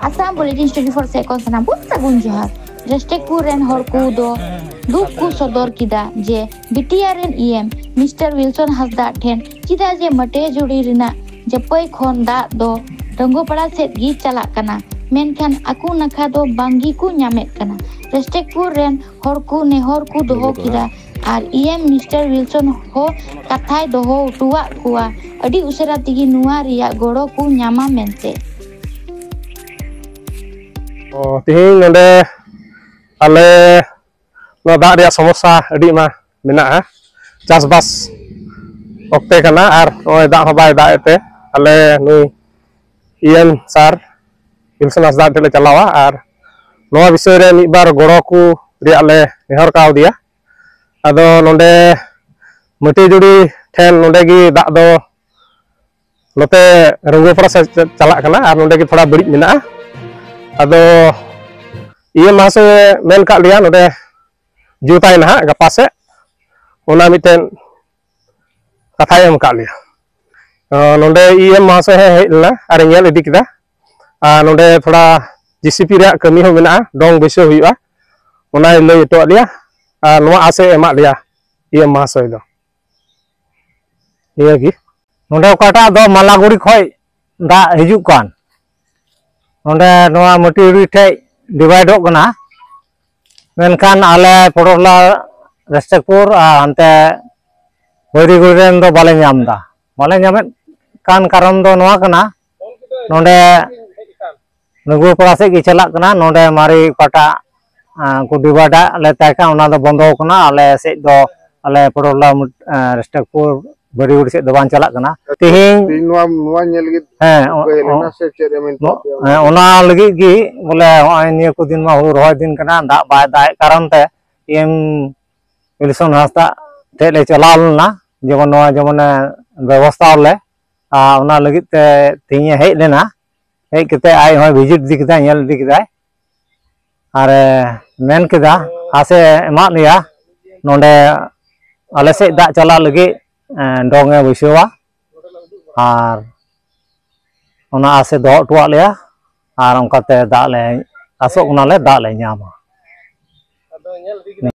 Assam Bulletin 24 sekon sanabut sagun johar. Restekpur ren hor ku do duk ku sodor kida je BTR ren EM Mr. Wilson Hasda ten kida je mate juri rina japai khon da do Rangopara set gi chalak kana. Menkan aku nakha do bangi ku nyamet kana. Restekpur ren hor ku nehor ku doho kida R EM Mr. Wilson ho kathai doho utua kuwa adi usara tigi nuwa riya goro ku nyama mente. Tihing nonde ale no dak riya samosa adi ma mena'a chasbas okte kana ar noy dak hobai dak ete ale nui EM sar Wilson Hasda tele chalawa ar noa bishoy re midbar goro ku riya le nehor kaw dia ado nonde mati juri ten nonde gi dak do note Rangopara se chalak kana ar nonde gi thoda barid mena'a ado iya mase men kak liya nonde jutai nah gapa se ona miten katha em kak liya nonde iya mase hej lena ar nyel idi kida nonde thoda JCP reya kami ho mena'a dong beso huyu'a ona lay to liya noa ase emak liya iya mase do iya gi nonde okata do Malaguri khoi da hijuk kan nonde noa Matiyuri thei divide ok kana menkan ale Porola Restekpur ante Bairiguri ren do bale nyam da bale nyamet kan karon do noa kana nonde Rangopara se gi chalak kana nonde mari kata ku divide le taika ona do bondo kana ale se do ale Porola Restekpur Bairiguri se do ban chalak kana tihing noa nyel gi ona lagi gi bole hoy niya ko din ma hu roy din kana da bai dai karon te EM Wilson Hasda te le chalal na jemon noa jemon ব্যবস্থা le ona lagi te tinya hej lena hej kete ai hoy visit di kida nyel di kida ar men kida ase emak liya nonde ale se da chalak lagi donge busewa ar ona ase do tuak liya ar ongkate da le asok na le da le nyama